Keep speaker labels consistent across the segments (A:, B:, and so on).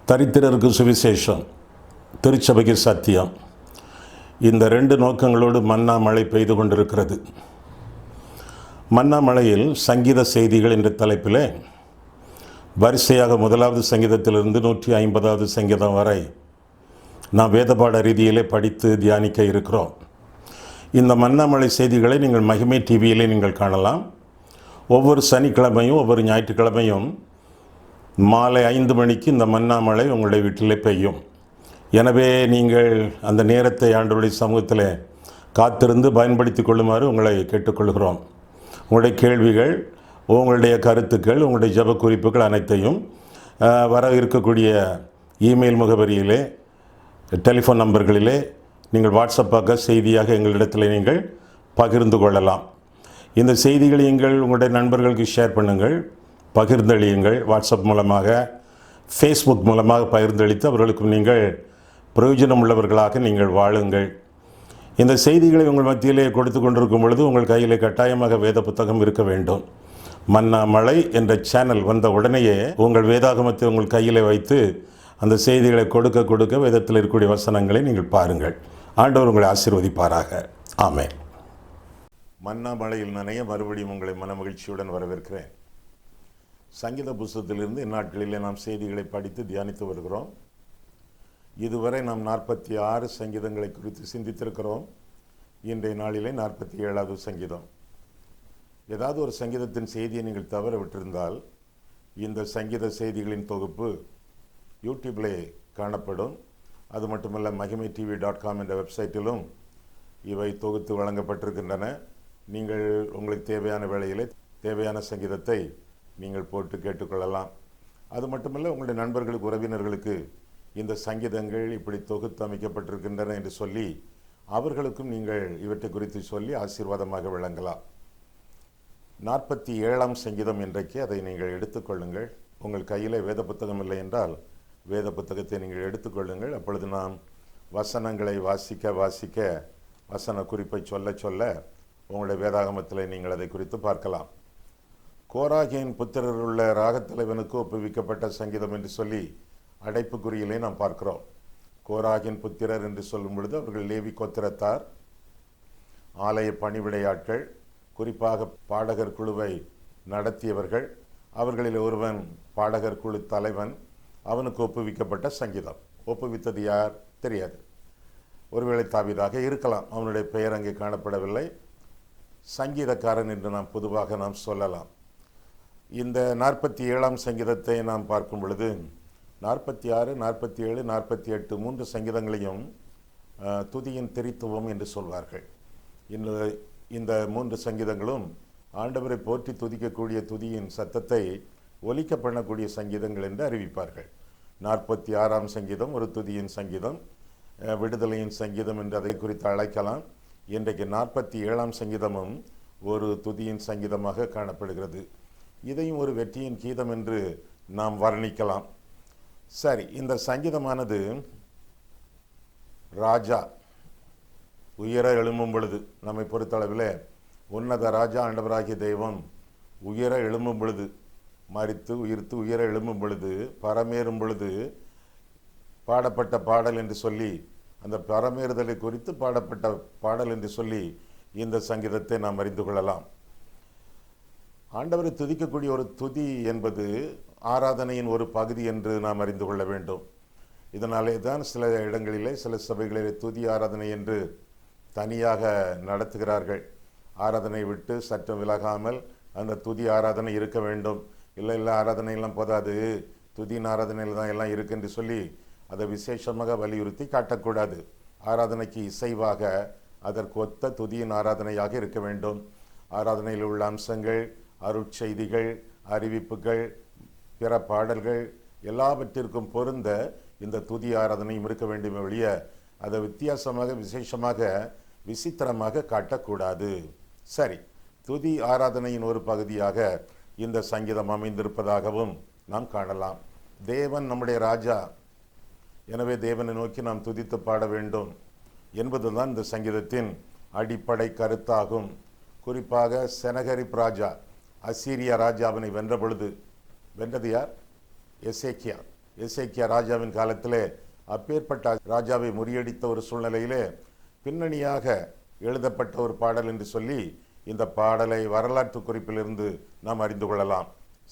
A: தரித்திரருக்கு சுவிசேஷம், திருச்சபைக்கு சத்தியம். இந்த ரெண்டு நோக்கங்களோடு மன்னா மழை பெய்து கொண்டிருக்கிறது. மன்னா மழையில் சங்கீத செய்திகள் என்ற தலைப்பில் வரிசையாக 1வது சங்கீதத்திலிருந்து 150வது சங்கீதம் வரை நாம் வேதபாட ரீதியிலே படித்து தியானிக்க இருக்கிறோம். இந்த மன்னா மழை செய்திகளை நீங்கள் மகிமை டிவியிலே நீங்கள் காணலாம். ஒவ்வொரு சனிக்கிழமையும் ஒவ்வொரு ஞாயிற்றுக்கிழமையும் மாலை 5 மணிக்கு இந்த மன்னா மழை உங்களுடைய வீட்டிலே பெய்யும். எனவே நீங்கள் அந்த நேரத்தை ஆண்டவருடைய சமூகத்தில் காத்திருந்து பயன்படுத்தி கொள்ளுமாறு உங்களை கேட்டுக்கொள்கிறோம். உங்களுடைய கேள்விகள், உங்களுடைய கருத்துக்கள், உங்களுடைய ஜெப குறிப்புகள் அனைத்தையும் வர இருக்கக்கூடிய இமெயில் முகவரியிலே, டெலிஃபோன் நம்பர்களிலே நீங்கள் வாட்ஸ்அப்பாக செய்தியாக எங்களிடத்தில் நீங்கள் பகிர்ந்து கொள்ளலாம். இந்த செய்திகளை நீங்கள் உங்களுடைய நண்பர்களுக்கு ஷேர் பண்ணுங்கள், பகிர்ந்தளியுங்கள். வாட்ஸ்அப் மூலமாக, ஃபேஸ்புக் மூலமாக பகிர்ந்தளித்து அவர்களுக்கும் நீங்கள் பிரயோஜனம் உள்ளவர்களாக நீங்கள் வாழுங்கள். இந்த செய்திகளை உங்கள் மத்தியிலே கொடுத்து கொண்டிருக்கும் பொழுது உங்கள் கையிலே கட்டாயமாக வேத புத்தகம் இருக்க வேண்டும். மன்னா மழை என்ற சேனல் வந்த உடனேயே உங்கள் வேதாகமத்தை உங்கள் கையிலே வைத்து அந்த செய்திகளை கொடுக்க வேதத்தில் இருக்கக்கூடிய வசனங்களை நீங்கள் பாருங்கள். ஆண்டவர் உங்களை ஆசீர்வதிப்பாராக. ஆமென். மன்னா மழையில் நனைய மறுபடியும் உங்களை மனமகிழ்ச்சியுடன் வரவேற்கிறேன். சங்கீத புஸ்தகத்திலிருந்து இந்நாட்களிலே நாம் செய்திகளை படித்து தியானித்து வருகிறோம். இதுவரை நாம் 46 சங்கீதங்களை குறித்து சிந்தித்திருக்கிறோம். இன்றைய நாளிலே 47வது சங்கீதம். ஏதாவது ஒரு சங்கீதத்தின் செய்தியை நீங்கள் தவற விட்டிருந்தால் இந்த சங்கீத செய்திகளின் தொகுப்பு யூடியூப்லே காணப்படும். அது மட்டுமல்ல, மகிமை டிவி.com என்ற வெப்சைட்டிலும் இவை தொகுத்து வழங்கப்பட்டிருக்கின்றன. நீங்கள் உங்களுக்கு தேவையான வேளையிலே தேவையான சங்கீதத்தை நீங்கள் போட்டு கேட்டுக்கொள்ளலாம். அது மட்டுமல்ல, உங்களுடைய நண்பர்களுக்கு, உறவினர்களுக்கு இந்த சங்கீதங்கள் இப்படி தொகுத்து அமைக்கப்பட்டிருக்கின்றன என்று சொல்லி அவர்களுக்கும் நீங்கள் இவற்றை குறித்து சொல்லி ஆசீர்வாதமாக விளங்கலாம். 47ஆம் சங்கீதம் இன்றைக்கு, அதை நீங்கள் எடுத்துக்கொள்ளுங்கள். உங்கள் கையில் வேத புத்தகம் இல்லை என்றால் வேத புத்தகத்தை நீங்கள் எடுத்துக்கொள்ளுங்கள். அப்பொழுது நாம் வசனங்களை வாசிக்க வசன குறிப்பை சொல்ல உங்களுடைய வேதாகமத்தில் நீங்கள் அதை குறித்து பார்க்கலாம். கோராகியின் புத்திரர் உள்ள ராகத்தலைவனுக்கு ஒப்புவிக்கப்பட்ட சங்கீதம் என்று சொல்லி அடைப்புக்குறியிலே நாம் பார்க்கிறோம். கோராகின் புத்திரர் என்று சொல்லும் பொழுது அவர்கள் லேவி கோத்திரத்தார், ஆலய பணிவிடையாட்கள், குறிப்பாக பாடகர் குழுவை நடத்தியவர்கள். அவர்களில் ஒருவன் பாடகர் குழு தலைவன். அவனுக்கு ஒப்புவிக்கப்பட்ட சங்கீதம். ஒப்புவித்தது யார் தெரியாது. ஒருவேளை தாவீதாக இருக்கலாம். அவனுடைய பெயர் அங்கே காணப்படவில்லை. சங்கீதக்காரன் என்று நாம் பொதுவாக நாம் சொல்லலாம். இந்த 47ஆம் சங்கீதத்தை நாம் பார்க்கும் பொழுது 46, 47, 48 3 சங்கீதங்களையும் துதியின் திரித்துவம் என்று சொல்வார்கள். இந்த 3 சங்கீதங்களும் ஆண்டவரை போற்றி துதிக்கக்கூடிய துதியின் சத்தத்தை ஒலிக்க பண்ணக்கூடிய சங்கீதங்கள் என்று அறிவிப்பார்கள். 46ஆம் சங்கீதம் ஒரு துதியின் சங்கீதம், விடுதலையின் சங்கீதம் என்று அதை குறித்து அழைக்கலாம். இன்றைக்கு 47ஆம் சங்கீதமும் ஒரு துதியின் சங்கீதமாக காணப்படுகிறது. இதையும் ஒரு வெற்றியின் கீதம் என்று நாம் வர்ணிக்கலாம். சரி, இந்த சங்கீதமானது ராஜா உயர எழும்பும் பொழுது, நம்மை பொறுத்தளவில் உன்னத ராஜா ஆண்டவராகிய தெய்வம் உயர எழும்பும் பொழுது, மரித்து உயிர்த்து உயர எழும்பும் பொழுது, பரமேறும் பொழுது பாடப்பட்ட பாடல் என்று சொல்லி, அந்த பரமேறுதலை குறித்து பாடப்பட்ட பாடல் என்று சொல்லி இந்த சங்கீதத்தை நாம் அறிந்து கொள்ளலாம். ஆண்டவரை துதிக்கக்கூடிய ஒரு துதி என்பது ஆராதனையின் ஒரு பகுதி என்று நாம் அறிந்து கொள்ள வேண்டும். இதனாலே தான் சில இடங்களிலே, சில சபைகளிலே துதி ஆராதனை என்று தனியாக நடத்துகிறார்கள். ஆராதனை விட்டு சற்று விலகாமல் அந்த துதி ஆராதனை இருக்க வேண்டும். இல்லை ஆராதனையெல்லாம் போதாது, துதியின் ஆராதனையில் தான் எல்லாம் இருக்கு என்று சொல்லி அதை விசேஷமாக வலியுறுத்தி காட்டக்கூடாது. ஆராதனைக்கு இசைவாக அதற்கு ஒத்த துதியின் ஆராதனையாக இருக்க வேண்டும். ஆராதனையில் உள்ள அம்சங்கள், அருட்செய்திகள், அறிவிப்புகள், பிற பாடல்கள் எல்லாவற்றிற்கும் பொருந்த இந்த துதி ஆராதனையும் இருக்க வேண்டுமே ஒழிய அதை வித்தியாசமாக, விசேஷமாக, விசித்திரமாக காட்டக்கூடாது. சரி, துதி ஆராதனையின் ஒரு பகுதியாக இந்த சங்கீதம் அமைந்திருப்பதாகவும் நாம் காணலாம். தேவன் நம்முடைய ராஜா, எனவே தேவனை நோக்கி நாம் துதித்து பாட வேண்டும் என்பதுதான் இந்த சங்கீதத்தின் அடிப்படை கருத்தாகும். குறிப்பாக செனகரிப் ராஜா அசீரிய ராஜாவினை வென்ற பொழுது, வென்றது யார்? எசேக்கியா ராஜாவின் காலத்திலே அப்பேற்பட்ட ராஜாவை முறியடித்த ஒரு சூழ்நிலையிலே பின்னணியாக எழுதப்பட்ட ஒரு பாடல் என்று சொல்லி இந்த பாடலை வரலாற்று குறிப்பிலிருந்து நாம் அறிந்து கொள்ளலாம்.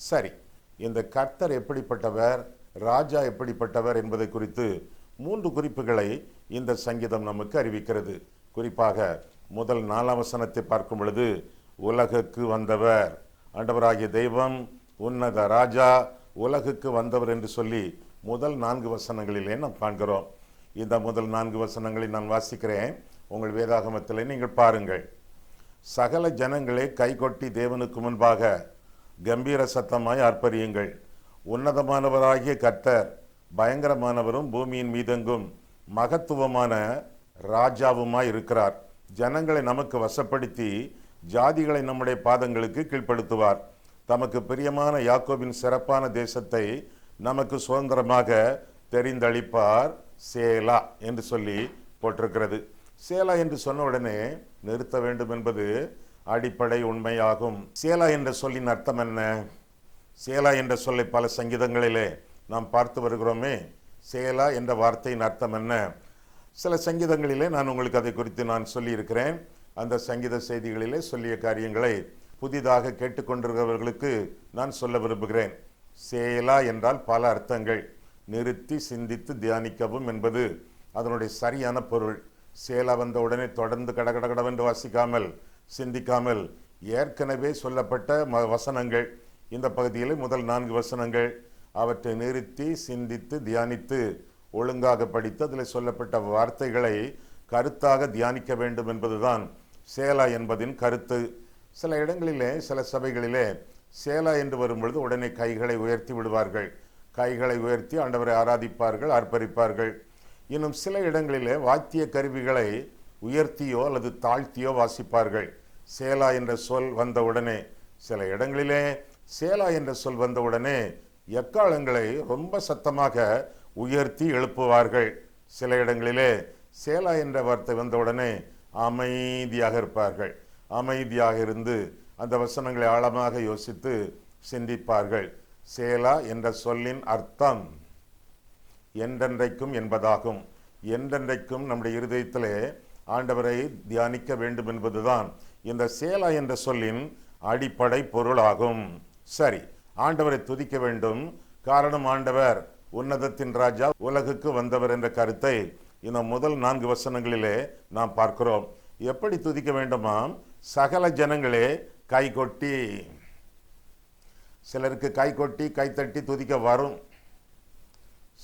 A: சரி, இந்த கர்த்தர் எப்படிப்பட்டவர், ராஜா எப்படிப்பட்டவர் என்பதை குறித்து 3 குறிப்புகளை இந்த சங்கீதம் நமக்கு அறிவிக்கிறது. குறிப்பாக முதல் 4 வசனத்தை பார்க்கும் பொழுது, உலகுக்கு வந்தவர், ஆண்டவராகிய தெய்வம், உன்னத ராஜா, உலகுக்கு வந்தவர் என்று சொல்லி முதல் 4 வசனங்களிலே நாம் காண்கிறோம். இந்த முதல் 4 வசனங்களை நான் வாசிக்கிறேன், உங்கள் வேதாகமத்தில் நீங்கள் பாருங்கள். சகல ஜனங்களே கைகொட்டி தேவனுக்கு முன்பாக கம்பீர சத்தமாய் ஆர்ப்பரியுங்கள். உன்னதமானவராகிய கர்த்தர் பயங்கரமானவரும் பூமியின் மீதெங்கும் மகத்துவமான ராஜாவுமாய் இருக்கிறார். ஜனங்களை நமக்கு வசப்படுத்தி ஜாதிகளை நம்முடைய பாதங்களுக்கு கீழ்ப்படுத்துவார். தமக்கு பிரியமான யாக்கோபின் சிறப்பான தேசத்தை நமக்கு சுதந்திரமாக தெரிந்தளிப்பார். சேலா என்று சொல்லி போட்டிருக்கிறது. சேலா என்று சொன்ன உடனே நிறுத்த வேண்டும் என்பது அடிப்படை உண்மையாகும். சேலா என்ற சொல்லின் அர்த்தம் என்ன? சேலா என்ற சொல்லை பல சங்கீதங்களிலே நாம் பார்த்து வருகிறோமே. சேலா என்ற வார்த்தையின் அர்த்தம் என்ன? சில சங்கீதங்களிலே நான் உங்களுக்கு அதை குறித்து நான் சொல்லியிருக்கிறேன். அந்த சங்கீத செய்திகளிலே சொல்லிய காரியங்களை புதிதாக கேட்டுக்கொண்டிருக்கிறவர்களுக்கு நான் சொல்ல விரும்புகிறேன். சேலா என்றால் பல அர்த்தங்கள். நிறுத்தி சிந்தித்து தியானிக்கவும் என்பது அதனுடைய சரியான பொருள். சேலா வந்த உடனே தொடர்ந்து கடகடகடவென்று வாசிக்காமல், சிந்திக்காமல், ஏற்கனவே சொல்லப்பட்ட வசனங்கள், இந்த பகுதியில் முதல் 4 வசனங்கள், அவற்றை நிறுத்தி சிந்தித்து தியானித்து ஒழுங்காக படித்து அதில் சொல்லப்பட்ட வார்த்தைகளை கருத்தாக தியானிக்க வேண்டும் என்பதுதான் சேலா என்பதின் கருத்து. சில இடங்களிலே, சில சபைகளிலே சேலா என்று வரும்பொழுது உடனே கைகளை உயர்த்தி விடுவார்கள். கைகளை உயர்த்தி ஆண்டவரை ஆராதிப்பார்கள், ஆர்ப்பரிப்பார்கள். இன்னும் சில இடங்களிலே வாத்திய கருவிகளை உயர்த்தியோ அல்லது தாழ்த்தியோ வாசிப்பார்கள். சேலா என்ற சொல் வந்த உடனே, சில இடங்களிலே சேலா என்ற சொல் வந்த உடனே எக்காலங்களை ரொம்ப சத்தமாக உயர்த்தி எழுப்புவார்கள். சில இடங்களிலே சேலா என்ற வார்த்தை வந்தவுடனே அமைதியாக இருப்பார்கள். அமைதியாக இருந்து அந்த வசனங்களை ஆழமாக யோசித்து சிந்திப்பார்கள். சேலா என்ற சொல்லின் அர்த்தம் என்றென்றைக்கும் என்பதாகும். என்றென்றைக்கும் நம்முடைய இருதயத்திலே ஆண்டவரை தியானிக்க வேண்டும் என்பதுதான் இந்த சேலா என்ற சொல்லின் அடிப்படை பொருளாகும். சரி, ஆண்டவரை துதிக்க வேண்டும். காரணம், ஆண்டவர் உன்னதத்தின் ராஜா, உலகுக்கு வந்தவர் என்ற கருத்தை இந்த முதல் 4 வசனங்களிலே நாம் பார்க்கிறோம். எப்படி துதிக்க வேண்டுமாம்? சகல ஜனங்களே கை கொட்டி. சிலருக்கு கை கொட்டி கைத்தட்டி துதிக்க வரும்,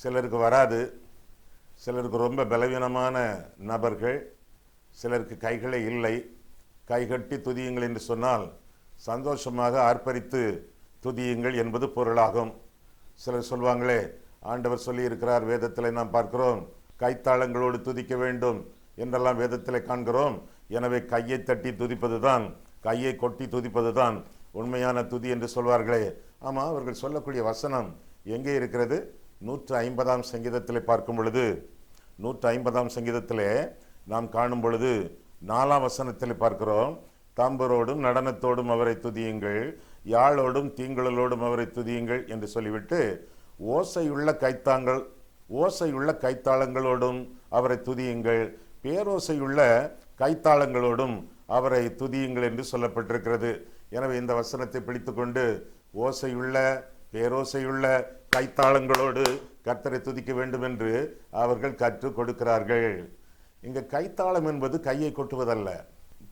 A: சிலருக்கு வராது. சிலருக்கு ரொம்ப பலவீனமான நபர்கள், சிலருக்கு கைகளே இல்லை. கைகட்டி துதியுங்கள் என்று சொன்னால் சந்தோஷமாக ஆர்ப்பரித்து துதியுங்கள் என்பது பொருளாகும். சிலர் சொல்வாங்களே, ஆண்டவர் சொல்லி இருக்கிறார், வேதத்தில் நாம் பார்க்கிறோம், கைத்தாளங்களோடு துதிக்க வேண்டும் என்றெல்லாம் வேதத்தில் காண்கிறோம். எனவே கையை தட்டி துதிப்பது தான், கையை கொட்டி துதிப்பது தான் உண்மையான துதி என்று சொல்வார்களே. ஆமாம், அவர்கள் சொல்லக்கூடிய வசனம் எங்கே இருக்கிறது? 150ஆம் சங்கீதத்திலே பார்க்கும் பொழுது, 150ஆம் சங்கீதத்திலே நாம் காணும் பொழுது 4ஆம் வசனத்தில் பார்க்கிறோம், தம்பரோடும் நடனத்தோடும் அவரை துதியுங்கள், யாழோடும் தீங்குழலோடும் அவரை துதியுங்கள் என்று சொல்லிவிட்டு ஓசையுள்ள கைத்தாளங்களோடும் அவரை துதியுங்கள், பேரோசையுள்ள கைத்தாளங்களோடும் அவரை துதியுங்கள் என்று சொல்லப்பட்டிருக்கிறது. எனவே இந்த வசனத்தை பிடித்துக்கொண்டு ஓசையுள்ள பேரோசையுள்ள கைத்தாளங்களோடு கர்த்தரை துதிக்க வேண்டும் என்று அவர்கள் கற்றுக் கொடுக்கிறார்கள். இங்க கைத்தாளம் என்பது கையை கொட்டுவதல்ல,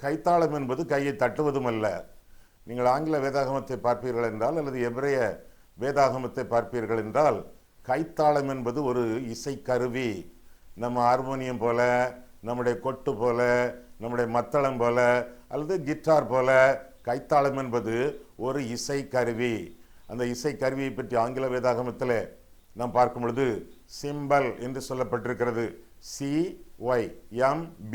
A: கைத்தாளம் என்பது கையை தட்டுவதும் அல்ல. நீங்கள் ஆங்கில வேதாகமத்தை பார்ப்பீர்கள் என்றால் அல்லது எபிரேய வேதாகமத்தை பார்ப்பீர்கள் என்றால், கைத்தாளம் என்பது ஒரு இசைக்கருவி. நம்ம ஹார்மோனியம் போல, நம்முடைய கொட்டு போல, நம்முடைய மத்தளம் போல அல்லது கிட்டார் போல கைத்தாளம் என்பது ஒரு இசைக்கருவி. அந்த இசைக்கருவியை பற்றி ஆங்கில வேதாகமத்தில் நாம் பார்க்கும் பொழுது சிம்பல் என்று சொல்லப்பட்டிருக்கிறது. CYMBAL.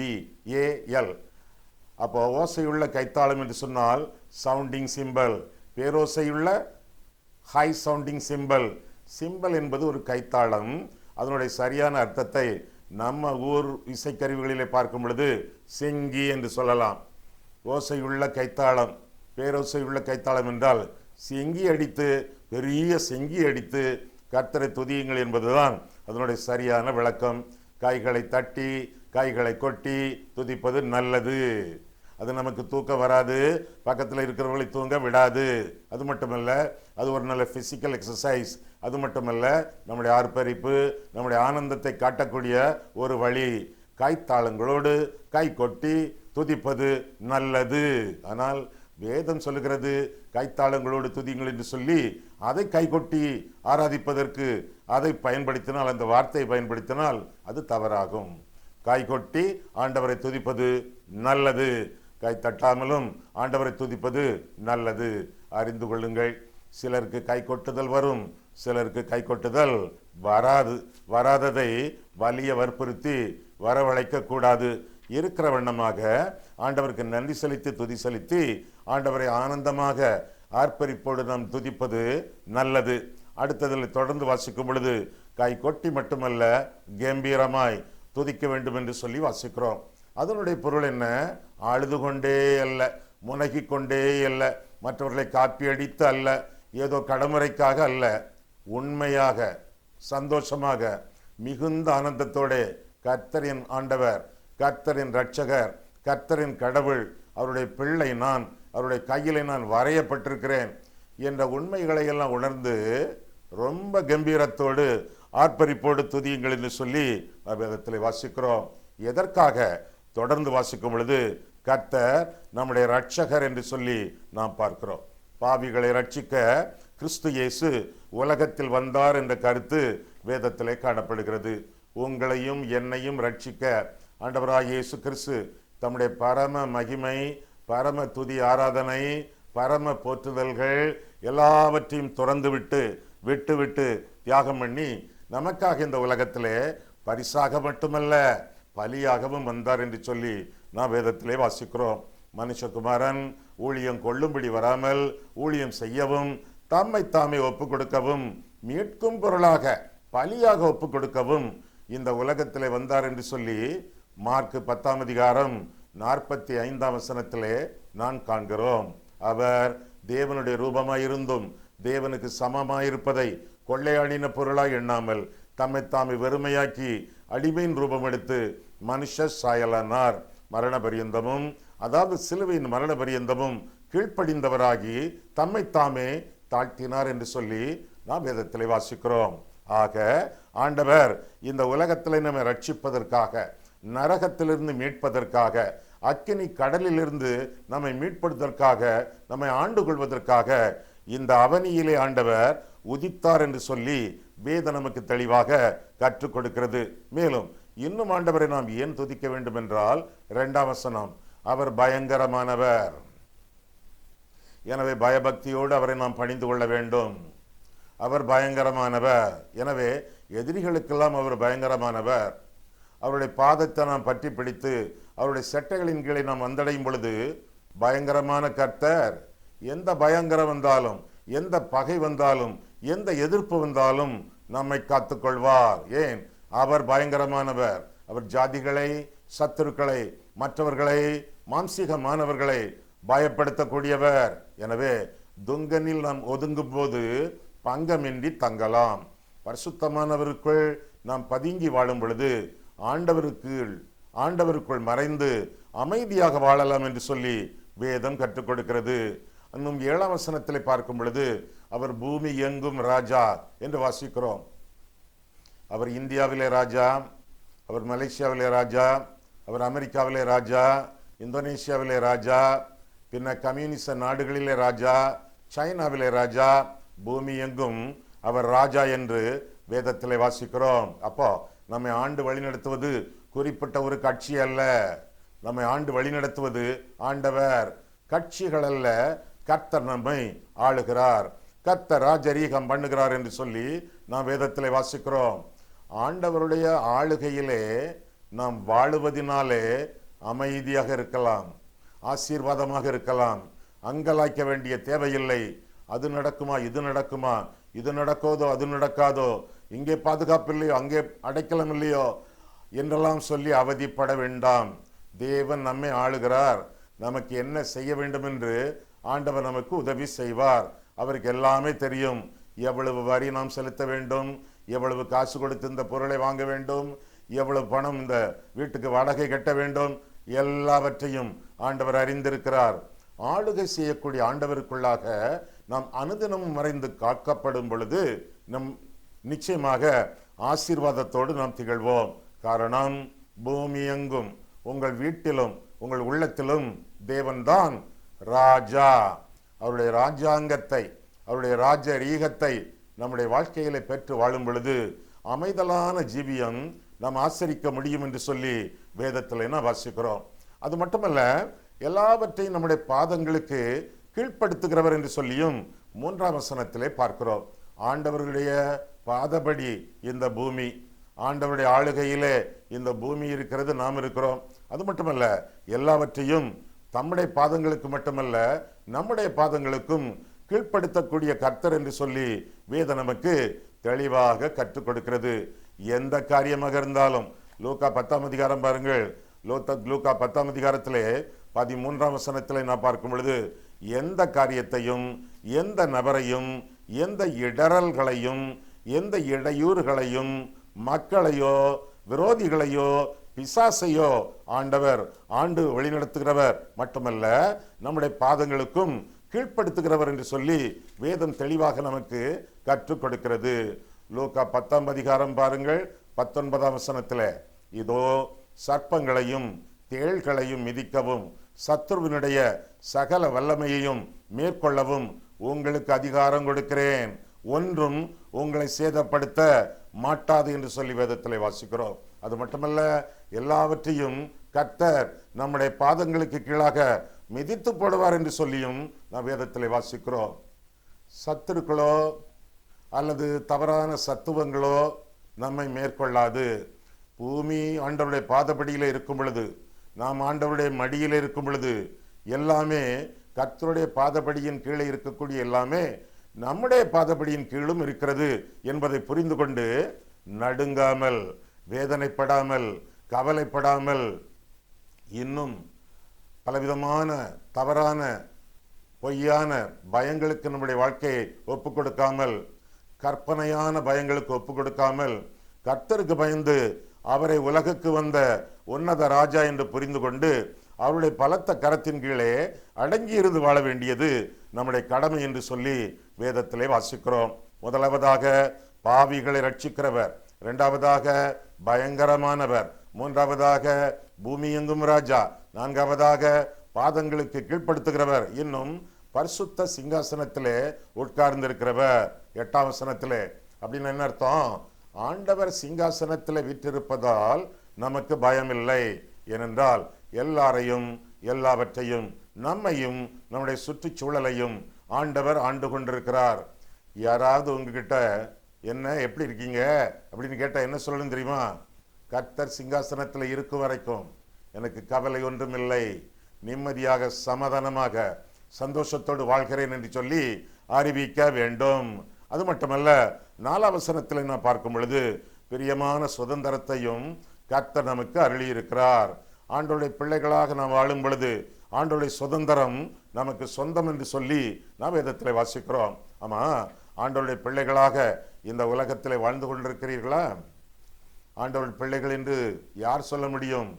A: அப்போ ஓசையுள்ள கைத்தாளம் என்று சொன்னால் சவுண்டிங் சிம்பல், பேரோசையுள்ள ஹை சவுண்டிங் சிம்பல். சிம்பல் என்பது ஒரு கைத்தாளம். அதனுடைய சரியான அர்த்தத்தை நம்ம ஊர் இசைக்கருவிகளிலே பார்க்கும் பொழுது செங்கி என்று சொல்லலாம். ஓசையுள்ள கைத்தாளம், பேரோசையுள்ள கைத்தாளம் என்றால் செங்கி அடித்து, பெரிய செங்கி அடித்து கர்த்தரை துதியுங்கள் என்பதுதான் அதனுடைய சரியான விளக்கம். கைகளை தட்டி கைகளை கொட்டி துதிப்பது நல்லது. அது நமக்கு தூக்கம் வராது, பக்கத்தில் இருக்கிறவர்களை தூங்க விடாது. அது மட்டுமல்ல, அது ஒரு நல்ல பிசிக்கல் எக்ஸசைஸ். அது மட்டுமல்ல, நம்முடைய ஆர்ப்பரிப்பு, நம்முடைய ஆனந்தத்தை காட்டக்கூடிய ஒரு வழி. கைத்தாளங்களோடு கை கொட்டி துதிப்பது நல்லது. ஆனால் வேதம் சொல்லுகிறது கைத்தாளங்களோடு துதிங்கள் என்று சொல்லி அதை கை கொட்டி ஆராதிப்பதற்கு அதை பயன்படுத்தினால், அந்த வார்த்தையை பயன்படுத்தினால் அது தவறாகும். கை கொட்டி ஆண்டவரை துதிப்பது நல்லது, கை தட்டாமலும் ஆண்டவரை துதிப்பது நல்லது. அறிந்து கொள்ளுங்கள், சிலருக்கு கை கொட்டுதல் வரும், சிலருக்கு கை கொட்டுதல் வராது. வராததை வலிய வற்புறுத்தி வரவழைக்க கூடாது. இருக்கிற வண்ணமாக ஆண்டவருக்கு நன்றி செலுத்தி துதி செலுத்தி ஆண்டவரை ஆனந்தமாக ஆர்ப்பரிப்போடு நாம் துதிப்பது நல்லது. அடுத்ததில் தொடர்ந்து வாசிக்கும் பொழுது கை கொட்டி மட்டுமல்ல, கம்பீரமாய் துதிக்க வேண்டும் என்று சொல்லி வாசிக்கிறோம். அதனுடைய பொருள் என்ன? அழுது கொண்டே அல்ல, முனகி கொண்டே அல்ல, மற்றவர்களை காப்பியடித்து அல்ல, ஏதோ கடமுறைக்காக அல்ல, உண்மையாக சந்தோஷமாக மிகுந்த ஆனந்தத்தோட கர்த்தரின் ஆண்டவர், கர்த்தரின் இரட்சகர், கர்த்தரின் கடவுள், அவருடைய பிள்ளை நான், அவருடைய கையிலே நான் வரையப்பட்டிருக்கிறேன் என்ற உண்மைகளை எல்லாம் உணர்ந்து ரொம்ப கம்பீரத்தோடு ஆர்ப்பரிப்போடு துதியுங்கள் என்று சொல்லி வேதத்தில் வாசிக்கிறோம். எதற்காக? தொடர்ந்து வாசிக்கும் பொழுது கர்த்தர் நம்முடைய இரட்சகர் என்று சொல்லி நாம் பார்க்கிறோம். பாவிகளை ரட்சிக்க கிறிஸ்து இயேசு உலகத்தில் வந்தார் என்ற கருத்து வேதத்திலே காணப்படுகிறது. உங்களையும் என்னையும் ரட்சிக்க ஆண்டவராகிய இயேசு கிறிஸ்து தம்முடைய பரம மகிமை, பரம துதி ஆராதனை, பரம போற்றுதல்கள் எல்லாவற்றையும் துறந்து விட்டு தியாகம் பண்ணி நமக்காக இந்த உலகத்திலே பரிசாக மட்டுமல்ல பலியாகவும் வந்தார் என்று சொல்லி நாம் வேதத்திலே வாசிக்கிறோம். மனுஷகுமாரன் ஊழியம் கொள்ளும்படி வராமல் ஊழியம் செய்யவும், தம்மை தாமே ஒப்பு கொடுக்கவும், மீட்கும் பொருளாக பலியாக ஒப்பு கொடுக்கவும் இந்த உலகத்திலே வந்தார் என்று சொல்லி மார்க் 10ஆம் அதிகாரம் 45ஆம் வசனத்திலே நான் காண்கிறோம். அவர் தேவனுடைய ரூபமாயிருந்தும் தேவனுக்கு சமமாயிருப்பதை கொள்ளையாடின பொருளாய் எண்ணாமல் தம்மை தாமே வெறுமையாக்கி அடிமையின் ரூபம் எடுத்து மனுஷ சாயலானார். மரண பரியந்தமும், அதாவது சிலுவையின் மரண பரியந்தமும் கீழ்ப்படிந்தவராகி தம்மை தாமே தாழ்த்தினார் என்று சொல்லி நாம் வேதத்திலே வாசிக்கிறோம். ஆக ஆண்டவர் இந்த உலகத்திலே நம்மை ரட்சிப்பதற்காக, நரகத்திலிருந்து மீட்பதற்காக, அக்கினி கடலிலிருந்து நம்மை மீட்பதற்காக, நம்மை ஆண்டு கொள்வதற்காக இந்த அவனியிலே ஆண்டவர் உதித்தார் என்று சொல்லி வேதம் நமக்கு தெளிவாக கற்றுக் கொடுக்கிறது. மேலும் இன்னும் ஆண்டவரை நாம் ஏன் துதிக்க வேண்டும் என்றால் 2ஆம் வசனம், அவர் பயங்கரமானவர். எனவே பயபக்தியோடு அவரை நாம் பணிந்து கொள்ள வேண்டும். அவர் பயங்கரமானவர். எனவே எதிரிகளுக்கெல்லாம் அவர் பயங்கரமானவர். அவருடைய பாதத்தை நாம் பற்றி பிடித்து அவருடைய செட்டைகளின் கீழே நாம் வந்தடையும் பொழுது பயங்கரமான கர்த்தர் எந்த பயங்கரம் வந்தாலும், எந்த பகை வந்தாலும், எந்த எதிர்ப்பு வந்தாலும் நம்மை காத்துக்கொள்வார். ஏன்? அவர் பயங்கரமானவர். அவர் ஜாதிகளை, சத்துருக்களை, மற்றவர்களை, மாம்சீகமானவர்களை பயப்படுத்தக்கூடியவர். எனவே துங்கனில் நாம் ஒதுங்கும் போது பங்கமின்றி தங்கலாம். பரிசுத்தமானவருக்குள் நாம் பதுங்கி வாழும் பொழுது ஆண்டவருக்குள் மறைந்து அமைதியாக வாழலாம் என்று சொல்லி வேதம் கற்றுக் கொடுக்கிறது. இன்னும் 7ஆம் வசனத்திலே பார்க்கும் பொழுது அவர் பூமி எங்கும் ராஜா என்று வாசிக்கிறோம். அவர் இந்தியாவிலே ராஜா, அவர் மலேசியாவிலே ராஜா, அவர் அமெரிக்காவிலே ராஜா, இந்தோனேஷியாவிலே ராஜா, பின்ன கம்யூனிச நாடுகளிலே ராஜா, சைனாவிலே ராஜா, பூமி எங்கும் அவர் ராஜா என்று வேதத்திலே வாசிக்கிறோம். அப்போ நம்மை ஆண்டு வழிநடத்துவது குறிப்பிட்ட ஒரு கட்சி அல்ல, நம்மை ஆண்டு வழிநடத்துவது ஆண்டவர். கட்சிகள் அல்ல, கர்த்தர் நம்மை ஆளுகிறார், கர்த்தர் ராஜரீகம் பண்ணுகிறார் என்று சொல்லி நாம் வேதத்திலே வாசிக்கிறோம். ஆண்டவருடைய ஆளுகையிலே நாம் வாழுவதினாலே அமைதியாக இருக்கலாம், ஆசீர்வாதமாக இருக்கலாம், அங்கலாய்க்க வேண்டிய தேவையில்லை. அது நடக்குமா, இது நடக்குமா, இது நடக்காதோ, அது நடக்காதோ, இங்கே பாதுகாப்பு இல்லையோ, அங்கே அடைக்கலம் இல்லையோ,
B: என்றெல்லாம் சொல்லி அவதிப்பட வேண்டாம். தேவன் நம்மை ஆளுகிறார். நமக்கு என்ன செய்ய வேண்டும் என்று ஆண்டவர் நமக்கு உதவி செய்வார். அவருக்கு எல்லாமே தெரியும். எவ்வளவு வரி நாம் செலுத்த வேண்டும், எவ்வளவு காசு கொடுத்து இந்த பொருளை வாங்க வேண்டும், எவ்வளவு பணம் இந்த வீட்டுக்கு வாடகை கட்ட வேண்டும், எல்லாவற்றையும் ஆண்டவர் அறிந்திருக்கிறார். ஆளுகை செய்யக்கூடிய ஆண்டவருக்குள்ளாக நாம் அனுதினமும் மறைந்து காக்கப்படும் பொழுது நிச்சயமாக ஆசீர்வாதத்தோடு நாம் திகழ்வோம். காரணம், பூமி எங்கும் உங்கள் வீட்டிலும் உங்கள் உள்ளத்திலும் தேவன்தான் ராஜா. அவருடைய ராஜாங்கத்தை, அவருடைய ராஜரீகத்தை நம்முடைய வாழ்க்கையில பெற்று வாழும் பொழுது அமைதலான ஜீவியம் நாம் ஆசரிக்க முடியும் என்று சொல்லி வேதத்தில் நாம் வாசிக்கிறோம். அது மட்டுமல்ல, எல்லாவற்றையும் நம்முடைய பாதங்களுக்கு கீழ்ப்படுத்துகிறவர் என்று சொல்லியும் 3ஆம் வசனத்திலே பார்க்கிறோம். ஆண்டவருடைய பாதபடி இந்த பூமி, ஆண்டவருடைய ஆளுகையிலே இந்த பூமி இருக்கிறது, நாம் இருக்கிறோம். அது மட்டுமல்ல, எல்லாவற்றையும் தம்முடைய பாதங்களுக்கு மட்டுமல்ல நம்முடைய பாதங்களுக்கும் கீழ்ப்படுத்தக்கூடிய கர்த்தர் என்று சொல்லி வேதம் நமக்கு தெளிவாக கற்றுக் கொடுக்கிறது. எந்த காரியமாக இருந்தாலும், லூக்கா 10ஆம் அதிகாரம் பாருங்கள். லூக்கா 10ஆம் அதிகாரத்திலே 13ஆம் வசனத்திலே நான் பார்க்கும் பொழுது, எந்த காரியத்தையும், எந்த நபரையும், எந்த இடரல்களையும், எந்த இடையூறுகளையும், மக்களையோ விரோதிகளையோ பிசாசையோ ஆண்டவர் ஆண்டு வழிநடத்துகிறவர் மட்டுமல்ல, நம்முடைய பாதங்களுக்கும் கீழ்ப்படுத்துகிறவர் என்று சொல்லி வேதம் தெளிவாக நமக்கு கற்றுக் கொடுக்கிறது. லூக்கா 10ஆம் அதிகாரம் பாருங்கள், 19ஆம் வசனத்தில், இதோ சர்ப்பங்களையும் தேள்களையும் மிதிக்கவும் சத்துருவினுடைய சகல வல்லமையையும் மேற்கொள்ளவும் உங்களுக்கு அதிகாரம் கொடுக்கிறேன், ஒன்றும் உங்களை சேதப்படுத்த மாட்டாது என்று சொல்லி வேதத்தில் வாசிக்கிறோம். அது மட்டுமல்ல, எல்லாவற்றையும் கர்த்தர் நம்முடைய பாதங்களுக்கு கீழாக மிதித்து போடுவார் என்று சொல்லியும் நாம் வேதத்தில் வாசிக்கிறோம். சத்துருக்களோ அல்லது தவறான சத்துவங்களோ நம்மை மேற்கொள்ளாது. பூமி ஆண்டவருடைய பாதப்படியில் இருக்கும் பொழுது, நாம் ஆண்டவருடைய மடியில் இருக்கும் பொழுது, எல்லாமே கர்த்தருடைய பாதப்படியின் கீழே இருக்கக்கூடிய எல்லாமே நம்முடைய பாதப்படியின் கீழும் இருக்கிறது என்பதை புரிந்து கொண்டு நடுங்காமல், வேதனைப்படாமல், கவலைப்படாமல், இன்னும் பலவிதமான தவறான பொய்யான பயங்களுக்கு நம்முடைய வாழ்க்கையை ஒப்பு கொடுக்காமல், கற்பனையான பயங்களுக்கு ஒப்பு கொடுக்காமல், கர்த்தருக்கு பயந்து அவரை உலகுக்கு வந்த உன்னத ராஜா என்று புரிந்து கொண்டு அவருடைய பலத்த கரத்தின் கீழே அடங்கி இருந்து வாழ வேண்டியது நம்முடைய கடமை என்று சொல்லி வேதத்திலே வாசிக்கிறோம். முதலாவதாக பாவிகளை ரட்சிக்கிறவர், இரண்டாவதாக பயங்கரமானவர், மூன்றாவதாக பூமி எங்கும் ராஜா, நான்காவதாக பாதங்களுக்கு கீழ்ப்படுத்துகிறவர், இன்னும் பரிசுத்த சிங்காசனத்திலே உட்கார்ந்திருக்கிறவர். 8ஆம் வசனத்திலே அப்படின்னு என்ன அர்த்தம்? ஆண்டவர் சிங்காசனத்தில் வீற்றிருப்பதால் நமக்கு பயமில்லை. ஏனென்றால் எல்லாரையும், எல்லாவற்றையும், நம்மையும், நம்முடைய சுற்றுச்சூழலையும் ஆண்டவர் ஆண்டு கொண்டிருக்கிறார். யாராவது உங்ககிட்ட என்ன எப்படி இருக்கீங்க அப்படின்னு கேட்டால் என்ன சொல்லணும் தெரியுமா? கர்த்தர் சிங்காசனத்தில் இருக்கும் வரைக்கும் எனக்கு கவலை ஒன்றும் இல்லை, நிம்மதியாக சமாதானமாக சந்தோஷத்தோடு வாழ்கிறேன் என்று சொல்லி அறிவிக்க வேண்டும். அது மட்டுமல்ல, 4ஆம் வசனத்தில் நான் பார்க்கும் பொழுது பிரியமான சுதந்திரத்தையும் கர்த்தர் நமக்கு அருளியிருக்கிறார். ஆண்டவருடைய பிள்ளைகளாக நாம் வாழும் பொழுது ஆண்டவருடைய சுதந்திரம் நமக்கு சொந்தம் என்று சொல்லி நாம் வேதத்தில் வாசிக்கிறோம். ஆமா, ஆண்டவருடைய பிள்ளைகளாக இந்த உலகத்தில் வாழ்ந்து கொண்டிருக்கிறீர்களா? ஆண்டவருடைய பிள்ளைகள் என்று யார் சொல்ல முடியும்?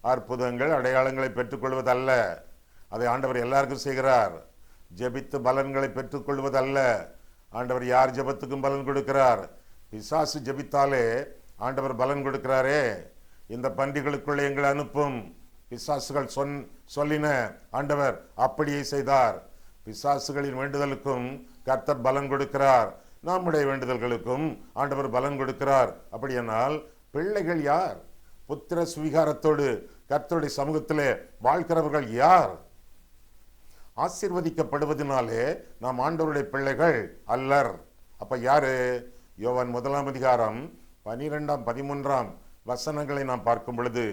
B: அற்புதங்கள் அடையாளங்களை பெற்றுக்கொள்வதல்ல, அதை ஆண்டவர் எல்லாருக்கும் செய்கிறார். ஜெபித்து பலன்களை பெற்றுக்கொள்வதல்ல, ஆண்டவர் யார் ஜெபத்துக்கும் பலன் கொடுக்கிறார். பிசாசு ஜெபித்தாலே ஆண்டவர் பலன் கொடுக்கிறாரே. இந்த பன்றிகளுக்குள்ளே எங்களை அனுப்பும், பிசாசுகள் சொல்லின, ஆண்டவர் அப்படியே செய்தார். பிசாசுகளின் வேண்டுதலுக்கும் கர்த்தர் பலன் கொடுக்கிறார், நம்முடைய வேண்டுதல்களுக்கும் ஆண்டவர் பலன் கொடுக்கிறார். அப்படியானால் பிள்ளைகள் யார்? புத்திர சுவீகாரத்தோடு கர்த்தருடைய சமூகத்திலே வாழ்கிறவர்கள் யார்? ஆசீர்வதிக்கப்படுவதனாலே நாம் ஆண்டவருடைய பிள்ளைகள் அல்லர். அப்ப யாரு? யோவான் 1ஆம் அதிகாரம் 12, 13 வசனங்களை நாம் பார்க்கும் பொழுது,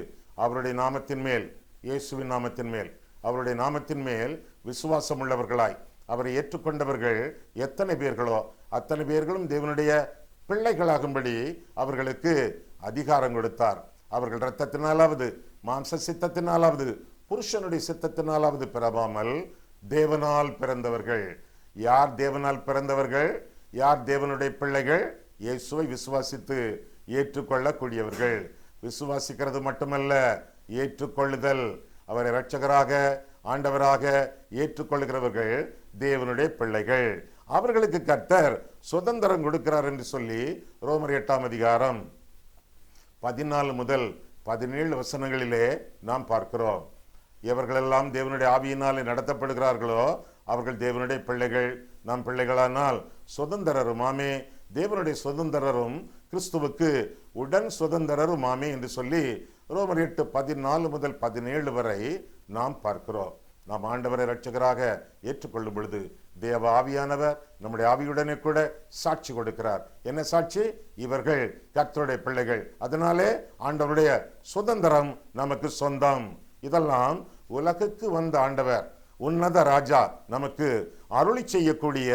B: அவருடைய நாமத்தின் மேல், இயேசுவின் நாமத்தின் மேல், அவருடைய நாமத்தின் மேல் விசுவாசம் உள்ளவர்களாய் அவரை ஏற்றுக்கொண்டவர்கள் எத்தனை பேர்களோ அத்தனை பேர்களும் தேவனுடைய பிள்ளைகளாகும்படி அவர்களுக்கு அதிகாரம் கொடுத்தார். அவர்கள் இரத்தத்தினாலாவது மாம்ச சித்தத்தினாலாவது புருஷனுடைய சித்தத்தினாலாவது பிறவாமல் தேவனால் பிறந்தவர்கள். யார் தேவனால் பிறந்தவர்கள்? யார் தேவனுடைய பிள்ளைகள்? இயேசுவை விசுவாசித்து ஏற்றுக்கொள்ளக்கூடியவர்கள். விசுவாசிக்கிறது மட்டுமல்ல, ஏற்றுக்கொள்ளுதல். அவரை இரட்சகராக ஆண்டவராக ஏற்றுக்கொள்கிறவர்கள் தேவனுடைய பிள்ளைகள். அவர்களுக்கு கர்த்தர் சுதந்திரம் கொடுக்கிறார் என்று சொல்லி ரோமர் 8ஆம் அதிகாரம் 14 முதல் 17 வசனங்களிலே நாம் பார்க்கிறோம். எவர்களெல்லாம் தேவனுடைய ஆவியினாலே நடத்தப்படுகிறார்களோ அவர்கள் தேவனுடைய பிள்ளைகள். நாம் பிள்ளைகளானால் சுதந்திரருமாமே, தேவனுடைய சுதந்திரரும் கிறிஸ்துவுக்கு உடன் சுதந்திரருமாமே என்று சொல்லி ரோமர் 8:14 முதல் 17 வரை நாம் பார்க்கிறோம். நாம் ஆண்டவரை இரட்சகராக ஏற்றுக்கொள்ளும் பொழுது தேவ ஆவியானவர் நம்முடைய ஆவியுடனே கூட சாட்சி கொடுக்கிறார். என்ன சாட்சி? இவர்கள் கர்த்தருடைய பிள்ளைகள். அதனாலே ஆண்டவருடைய சுதந்திரம் நமக்கு சொந்தம். இதெல்லாம் உலகுக்கு வந்த ஆண்டவர், உன்னத ராஜா நமக்கு அருளி செய்யக்கூடிய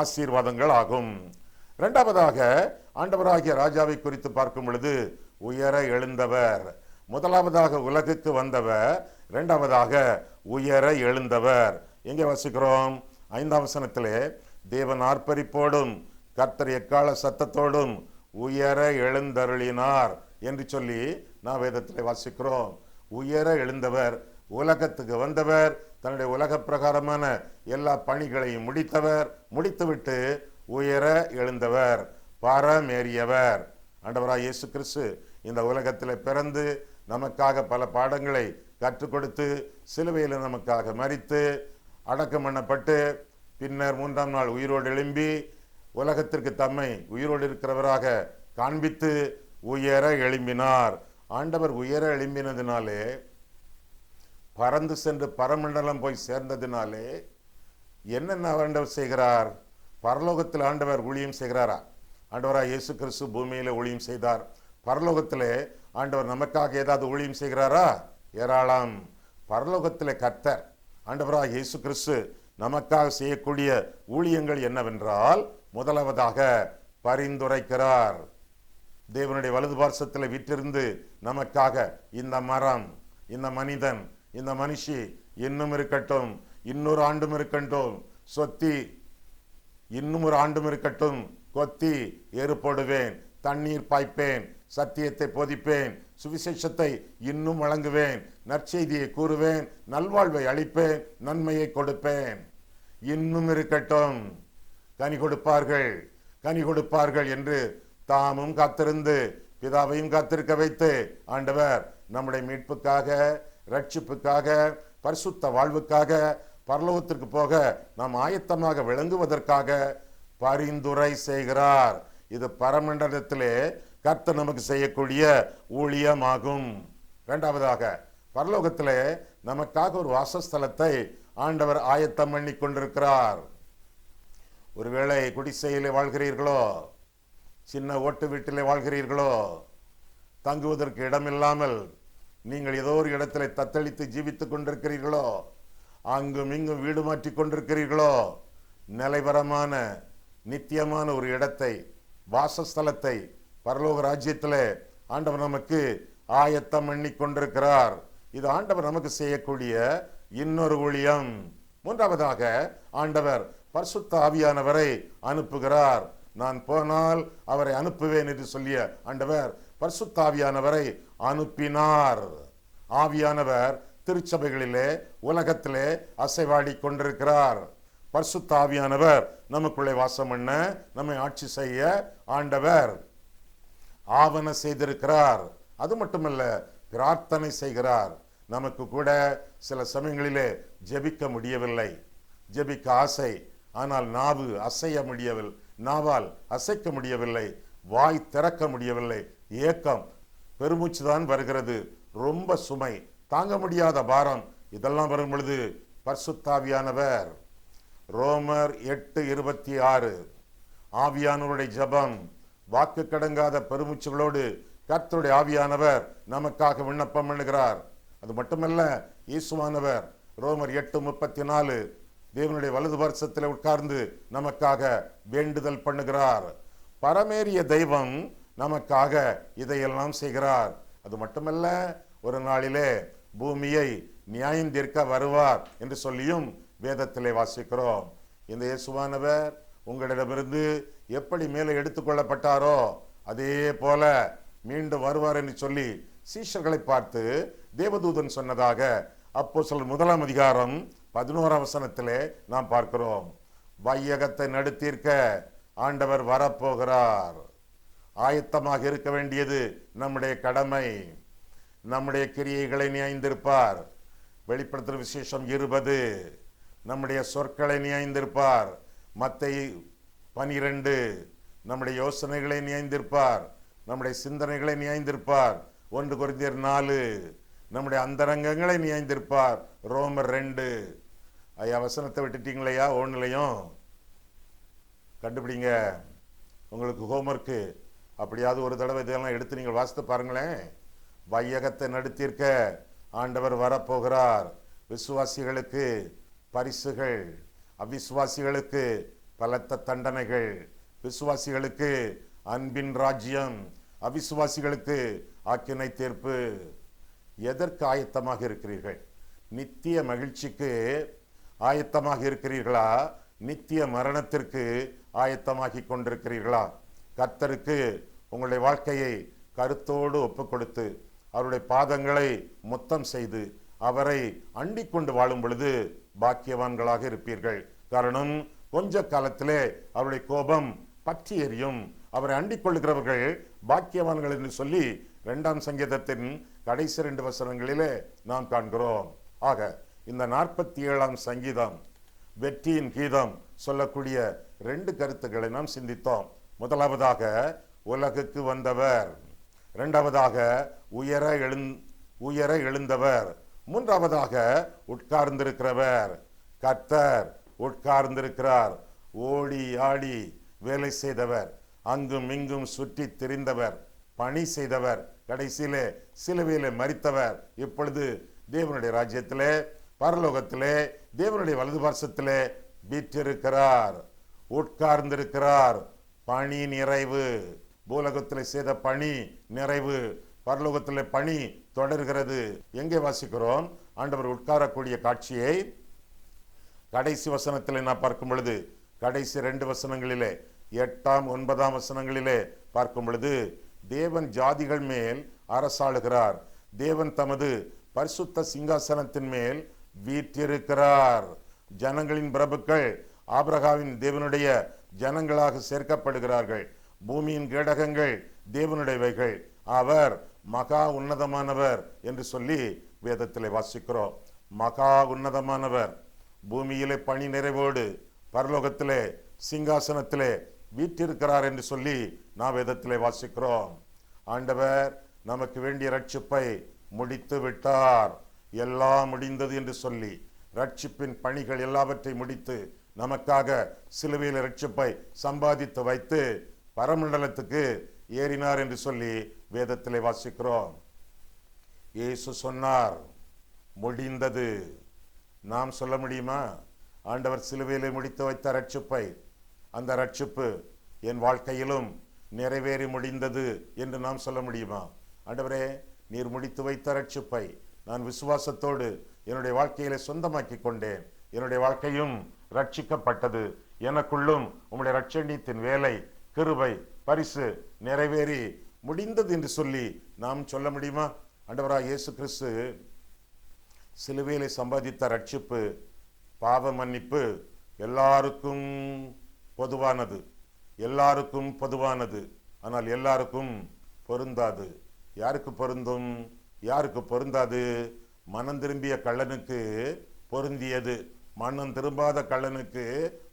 B: ஆசீர்வாதங்கள் ஆகும். இரண்டாவதாக ஆண்டவராகிய ராஜாவை குறித்து பார்க்கும் பொழுது உயர எழுந்தவர். முதலாவதாக உலகுக்கு வந்தவர், இரண்டாவதாக உயர எழுந்தவர். எங்கே வாசிக்கிறோம்? 5ஆம் வசனத்திலே தேவன் ஆர்ப்பரிப்போடும் கர்த்தர் எக்கால சத்தத்தோடும் உயர எழுந்தருளினார் என்று சொல்லி நான் வேதத்திலே வாசிக்கிறோம். உயர எழுந்தவர், உலகத்துக்கு வந்தவர், தன்னுடைய உலக பிரகாரமான எல்லா பணிகளையும் முடித்தவர், முடித்துவிட்டு உயர எழுந்தவர், பரமேறியவர். ஆண்டவராய் இயேசு கிறிஸ்து இந்த உலகத்தில் பிறந்து நமக்காக பல பாடங்களை கற்றுக் கொடுத்து சிலுவையில் நமக்காக மரித்து அடக்கம் பண்ணப்பட்டு பின்னர் 3ஆம் நாள் உயிரோடு எழும்பி உலகத்திற்கு தம்மை உயிரோடு இருக்கிறவராக காண்பித்து உயர எழும்பினார். ஆண்டவர் உயர எழும்பினதினாலே, பறந்து சென்று பரமண்டலம் போய் சேர்ந்ததினாலே என்னென்ன ஆண்டவர் செய்கிறார்? பரலோகத்தில் ஆண்டவர் ஊழியம் செய்கிறாரா? ஆண்டவராய் இயேசு கிறிஸ்து பூமியில ஊழியம் செய்தார். பரலோகத்திலே ஆண்டவர் நமக்காக ஏதாவது ஊழியம் செய்கிறாரா? ஏராளம். பரலோகத்திலே கர்த்தர் ஆண்டவராய் இயேசு கிறிஸ்து நமக்காக செய்யக்கூடிய ஊழியங்கள் என்னவென்றால், முதலாவதாக பரிந்துரைக்கிறார். தேவனுடைய வலது பார்சத்தில் விற்றிருந்து நமக்காக இந்த மரம், இந்த மனிதன், இந்த மனுஷி இன்னும் இருக்கட்டும், இன்னொரு ஆண்டும் இருக்கட்டும், சொத்தி இன்னும் ஒரு ஆண்டும் இருக்கட்டும், கொத்தி ஏறு போடுவேன், தண்ணீர் பாய்ப்பேன், சத்தியத்தை போதிப்பேன், சுவிசேஷத்தை இன்னும் வழங்குவேன், நற்செய்தியை கூறுவேன், நல்வாழ்வை அளிப்பேன், நன்மையை கொடுப்பேன், இன்னும் இருக்கட்டும், கனி கொடுப்பார்கள், கனி கொடுப்பார்கள் என்று தாமும் காத்திருந்து பிதாவையும் காத்திருக்க வைத்து ஆண்டவர் நம்முடைய மீட்புக்காக, ரட்சிப்புக்காக, பரிசுத்த வாழ்வுக்காக, பரலோகத்திற்கு போக நாம் ஆயத்தமாக விளங்குவதற்காக பரிந்துரை செய்கிறார். இது பரமண்டலத்திலே கர்த்தர் நமக்கு செய்யக்கூடிய ஊழியமாகும். இரண்டாவதாக பரலோகத்திலே நமக்காக ஒரு வாசஸ்தலத்தை ஆண்டவர் ஆயத்தம் பண்ணி கொண்டிருக்கிறார். ஒருவேளை குடிசையிலே வாழ்கிறீர்களோ, சின்ன ஓட்டு வீட்டிலே வாழ்கிறீர்களோ, தங்குவதற்கு இடமில்லாமல் நீங்கள் ஏதோ ஒரு இடத்திலே தத்தளித்து ஜீவித்துக் கொண்டிருக்கிறீர்களோ, அங்கும் இங்கும் வீடு மாற்றி கொண்டிருக்கிறீர்களோ, நிலைவரமான நித்தியமான ஒரு இடத்தை, வாசஸ்தலத்தை பரலோக ராஜ்யத்திலே ஆண்டவர் நமக்கு ஆயத்தம் பண்ணி கொண்டிருக்கிறார். இது ஆண்டவர் நமக்கு செய்யக்கூடிய இன்னொரு ஊழியம். மூன்றாவதாக ஆண்டவர் பரிசுத்த ஆவியானவரை அனுப்புகிறார். நான் போனால் அவரை அனுப்புவேன் என்று சொல்லிய ஆண்டவர் பரிசுத்த ஆவியானவரை அனுப்பினார். ஆவியானவர் திருச்சபைகளிலே உலகத்திலே அசைவாடி கொண்டிருக்கிறார். பரிசுத்த ஆவியானவர் நமக்குள்ளே வாசம் பண்ண, நம்மை ஆட்சி செய்ய ஆண்டவர் ஆவன செய்திருக்கிறார். அது மட்டுமல்ல, பிரார்த்தனை செய்கிறார். நமக்கு கூட சில சமயங்களிலே ஜெபிக்க முடியவில்லை, ஜெபிக்க ஆசை, ஆனால் நாவு அசைய முடியவில்லை, நாவால் அசைக்க முடியவில்லை, வாய் திறக்க முடியவில்லை, ஏக்கம், பெருமூச்சு தான் வருகிறது, ரொம்ப சுமை, தாங்க முடியாத பாரம், இதெல்லாம் வரும் பொழுது பரிசுத்த ஆவியானவர், ரோமர் 8:26, ஆவியானவருடைய ஜெபம், வாக்கு கடங்காத பெருமூச்சுகளோடு கர்த்தருடைய ஆவியானவர் நமக்காக விண்ணப்பம் பண்ணுகிறார். அது மட்டுமல்ல, இயேசுவானவர் ரோமர் 8:34 தேவனுடைய வலது பார்சத்தில் உட்கார்ந்து நமக்காக வேண்டுதல் பண்ணுகிறார். பரமேறிய தெய்வம் நமக்காக இதையெல்லாம் செய்கிறார். அது மட்டுமல்ல, ஒரு நாளிலே பூமியை நியாயம் தீர்க்க வருவார் என்று சொல்லியும் வேதத்திலே வாசிக்கிறோம். இந்த இயேசுவானவர் உங்களிடமிருந்து எப்படி மேலே எடுத்துக்கொள்ளப்பட்டாரோ அதே போல மீண்டும் வருவார் என்று சொல்லி சீஷர்களை பார்த்து தேவதூதன் சொன்னதாக அப்போஸ்தலர் 1 அதிகாரம் 11 வசனத்திலே நாம் பார்க்கிறோம். வையகத்தை நடுத்தீர்க்க ஆண்டவர் வரப்போகிறார். ஆயத்தமாக இருக்க வேண்டியது நம்முடைய கடமை. நம்முடைய கிரியைகளை நியாய்ந்திருப்பார். வெளிப்படுத்துகிற விசேஷம் 20 நம்முடைய சொற்களை நியாய்ந்திருப்பார். மத்தேயு 12 நம்முடைய யோசனைகளை நியாய்ந்திருப்பார். நம்முடைய சிந்தனைகளை நியாய்ந்திருப்பார். 1 கொரிந்தியர் 4 நம்முடைய அந்தரங்கங்களை நியாய்ந்திருப்பார். ரோமர் 2. ஐயா, வசனத்தை விட்டுட்டீங்களையா? ஒன்றுலையும் கண்டுபிடிங்க. உங்களுக்கு ஹோம்ஒர்க்கு. அப்படியாவது ஒரு தடவை இதெல்லாம் எடுத்து நீங்கள் வாசித்து பாருங்களேன். வையகத்தை நடுத்தீர்க்க ஆண்டவர் வரப்போகிறார். விசுவாசிகளுக்கு பரிசுகள், அவிசுவாசிகளுக்கு பலத்த தண்டனைகள். விசுவாசிகளுக்கு அன்பின் ராஜ்யம், அவிசுவாசிகளுக்கு ஆக்கினை தீர்ப்பு. எதற்கு ஆயத்தமாக இருக்கிறீர்கள்? நித்திய மகிழ்ச்சிக்கு ஆயத்தமாக இருக்கிறீர்களா? நித்திய மரணத்திற்கு ஆயத்தமாகி கொண்டிருக்கிறீர்களா? கர்த்தருக்கு உங்களுடைய வாழ்க்கையை கருத்தோடு ஒப்புக் கொடுத்து அவருடைய பாதங்களை முத்தம் செய்து அவரை அண்டிக் கொண்டு வாழும் பொழுது பாக்கியவான்களாக இருப்பீர்கள். காரணம், கொஞ்ச காலத்திலே அவருடைய கோபம் பற்றி எரியும். அவரை அண்டிக் கொள்ளுகிறவர்கள் பாக்கியவான்கள் என்று சொல்லி 2ஆம் சங்கீதத்தின் கடைசி 2 வசனங்களிலே நாம் காண்கிறோம். ஆக இந்த 47ஆம் சங்கீதம் வெற்றியின் கீதம் சொல்லக்கூடிய 2 கருத்துக்களை நாம் சிந்தித்தோம். முதலாவதாக உலகுக்கு வந்தவர், இரண்டாவதாக உயர எழுந்தவர், மூன்றாவதாக உட்கார்ந்திருக்கிறவர். கர்த்தர் உட்கார்ந்திருக்கிறார். ஓடி ஆடி வேலை செய்தவர், அங்கும் இங்கும் சுற்றி திரிந்தவர், பணி செய்தவர், கடைசியிலே சிலுவையிலே மரித்தவர், இப்பொழுது தேவனுடைய ராஜ்யத்திலே பரலோகத்திலே தேவனுடைய வலது பார்சத்திலே வீற்றிருக்கிறார், உட்கார்ந்திருக்கிறார். பணி நிறைவு. பூலோகத்திலே செய்த பணி நிறைவு, பரலோகத்திலே பணி தொடர்கிறது. எங்கே வாசிக்கிறோம்? ஆண்டவர் உட்காரக்கூடிய காட்சியை கடைசி வசனத்திலே நான் பார்க்கும் பொழுது, கடைசி 2 வசனங்களிலே 8ஆம் 9ஆம் வசனங்களிலே பார்க்கும் பொழுது, தேவன் ஜாதிகள் மேல் அரசாளுகிறார். தேவன் தமது பரிசுத்த சிங்காசனத்தின் மேல் வீற்றிருக்கிறார். ஜனங்களின் பிரபுக்கள் ஆபிரகாமின் தேவனுடைய ஜனங்களாக சேர்க்கப்படுகிறார்கள். பூமியின் கேடகங்கள் தேவனுடையவைகள். அவர் மகா உன்னதமானவர் என்று சொல்லி வேதத்திலே வாசிக்கிறோம். மகா உன்னதமானவர் பூமியிலே பணி நிறைவோடு பரலோகத்திலே சிங்காசனத்திலே வீற்றிருக்கிறார் என்று சொல்லி நாம் வேதத்திலே வாசிக்கிறோம். ஆண்டவர் நமக்கு வேண்டிய ரட்சிப்பை முடித்து விட்டார். எல்லாம் முடிந்தது என்று சொல்லி ரட்சிப்பின் பணிகள் எல்லாவற்றை முடித்து நமக்காக சிலுவையில் ரட்சிப்பை சம்பாதித்து வைத்து பரமண்டலத்துக்கு ஏறினார் என்று சொல்லி வேதத்திலே வாசிக்கிறோம். இயேசு சொன்னார், முடிந்தது. நாம் சொல்ல முடியுமா? ஆண்டவர் சிலுவையிலே முடித்து வைத்த ரட்சிப்பை, அந்த ரட்சிப்பு என் வாழ்க்கையிலும் நிறைவேறி முடிந்தது என்று நாம் சொல்ல முடியுமா? ஆண்டவரே, நீர் முடித்து வைத்த ரட்சிப்பை நான் விசுவாசத்தோடு என்னுடைய வாழ்க்கையிலே சொந்தமாக்கி கொண்டேன். என்னுடைய வாழ்க்கையும் ரட்சிக்கப்பட்டது. எனக்குள்ளும் உம்முடைய ரட்சணியத்தின் வேலை, கிருபை, பரிசு நிறைவேறி முடிந்தது என்று சொல்லி நாம் சொல்ல முடியுமா? ஆண்டவராய் இயேசு கிறிஸ்து சிலுவையிலே சம்பாதித்த ரட்சிப்பு, பாவ மன்னிப்பு எல்லாருக்கும் பொதுவானது. எல்லாருக்கும் பொதுவானது. ஆனால் எல்லாருக்கும் பொருந்தாது. யாருக்கு பொருந்தும்? யாருக்கு பொருந்தாது? மனம் திரும்பிய கள்ளனுக்கு பொருந்தியது, மனம் திரும்பாத கள்ளனுக்கு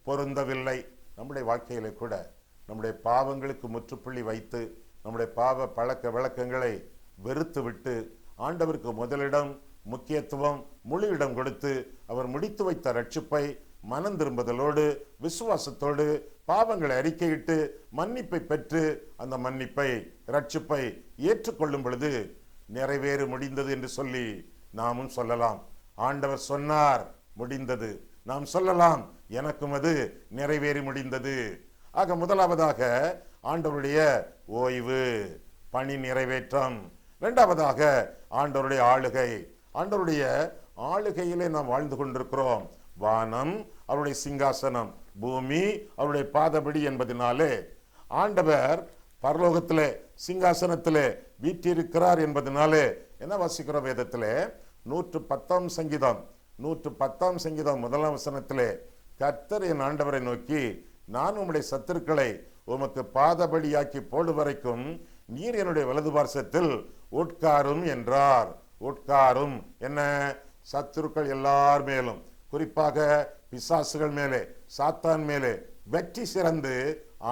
B: பொருந்தவில்லை. நம்முடைய வாழ்க்கையில கூட நம்முடைய பாவங்களுக்கு முற்றுப்புள்ளி வைத்து நம்முடைய பாவ பழக்க வழக்கங்களை வெறுத்து விட்டு ஆண்டவருக்கு முதலிடம், முக்கியத்துவம், முழு இடம் கொடுத்து அவர் முடித்து வைத்த ரட்சிப்பை மனம் திரும்புதலோடு விசுவாசத்தோடு பாவங்களை அறிக்கையிட்டு மன்னிப்பை பெற்று அந்த மன்னிப்பை ரட்சிப்பை ஏற்றுக்கொள்ளும் பொழுது நிறைவேறு முடிந்தது என்று சொல்லி நாமும் சொல்லலாம். ஆண்டவர் சொன்னார், முடிந்தது. நாம் சொல்லலாம், எனக்கும் அது நிறைவேறி முடிந்தது. ஆக முதலாவதாக ஆண்டவருடைய ஓய்வு, பணி நிறைவேற்றம். இரண்டாவதாக ஆண்டவருடைய ஆளுகை. ஆண்டவருடைய ஆளுகையிலே நாம் வாழ்ந்து கொண்டிருக்கிறோம். வானம் அவருடைய சிங்காசனம், பூமி அவருடைய பாதபடி என்பதனாலே ஆண்டவர் பரலோகத்திலே சிங்காசனத்திலே வீற்றிருக்கிறார் என்பதனாலே என்ன வாசிக்கிறோம் வேதத்திலே? 110 சங்கீதம் 110 சங்கீதம் 1 வசனத்திலே கர்த்தர் என் ஆண்டவரை நோக்கி, நான் உம்முடைய சத்துருக்களை உமக்கு பாதபடியாக்கி போடு வரைக்கும் நீர் என்னுடைய வலது பார்சத்தில் உட்காரும் என்றார். உட்காரும் என்ன? சத்துருக்கள் எல்லார் மேலும், குறிப்பாக பிசாசுகள் மேலே, சாத்தான் மேலே வெற்றி சிறந்து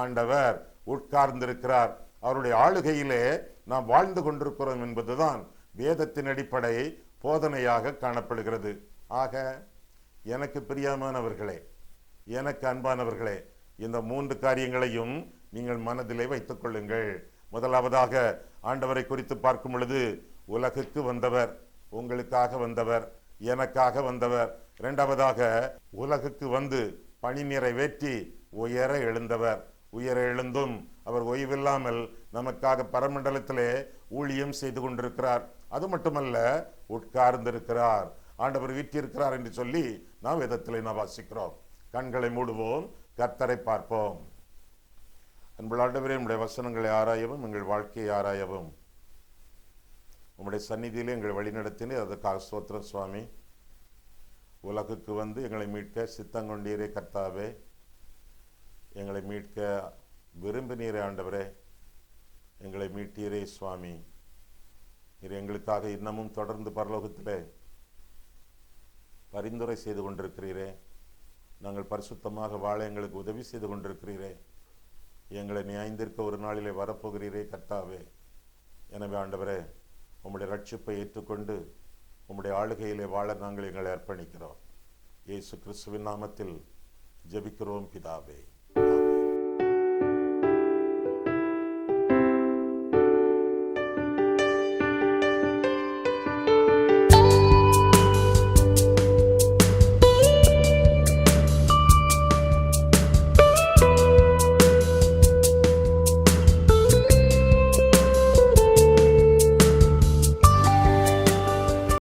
B: ஆண்டவர் உட்கார்ந்திருக்கிறார். அவருடைய ஆளுகையிலே நாம் வாழ்ந்து கொண்டிருக்கிறோம் என்பதுதான் வேதத்தின் அடிப்படை போதனையாக காணப்படுகிறது. ஆக எனக்கு பிரியமானவர்களே, எனக்கு அன்பானவர்களே, இந்த 3 காரியங்களையும் நீங்கள் மனதிலே வைத்துக் கொள்ளுங்கள். முதலாவதாக ஆண்டவரை குறித்து பார்க்கும் பொழுது உலகுக்கு வந்தவர், உங்களுக்காக வந்தவர், எனக்காக வந்தவர். இரண்டாவதாக உலகுக்கு வந்து பணி நிறைவேற்றி உயர எழுந்தவர். உயர எழுந்தும் அவர் ஓய்வில்லாமல் நமக்காக பரமண்டலத்திலே ஊழியம் செய்து கொண்டிருக்கிறார். அது மட்டுமல்ல, உட்கார்ந்திருக்கிறார். ஆண்டவர் வீற்றிருக்கிறார் என்று சொல்லி நாம் வேதத்திலே நாம் வாசிக்கிறோம். கண்களை மூடுவோம், கர்த்தரை பார்ப்போம். அன்புள்ள ஆண்டவரே, உம்முடைய வசனங்களை ஆராயவும் எங்கள் வாழ்க்கையை ஆராயவும் உம்முடைய சந்நிதியிலே எங்களை வழிநடத்தினே, அதற்காக ஸ்தோத்திரம் சுவாமி. உலகுக்கு வந்து எங்களை மீட்க சித்தங்கொண்டீரே கர்த்தாவே, எங்களை மீட்க விரும்பினீரே ஆண்டவரே, எங்களை மீட்டீரே சுவாமி. நீர் எங்களுக்காக இன்னமும் தொடர்ந்து பரலோகத்திலே பரிந்துரை செய்து கொண்டிருக்கிறீரே. நாங்கள் பரிசுத்தமாக வாழ எங்களுக்கு உதவி செய்து கொண்டிருக்கிறீரே. எங்களை நியாயந்திருக்க ஒரு நாளிலே வரப்போகிறீரே கர்த்தாவே. எனவே ஆண்டவரே, உம்முடைய ரட்சிப்பை ஏற்றுக்கொண்டு உம்முடைய ஆளுகையிலே வாழ நாங்கள் எங்களை அர்ப்பணிக்கிறோம். இயேசு கிறிஸ்துவின் நாமத்தில் ஜெபிக்கிறோம் பிதாவே.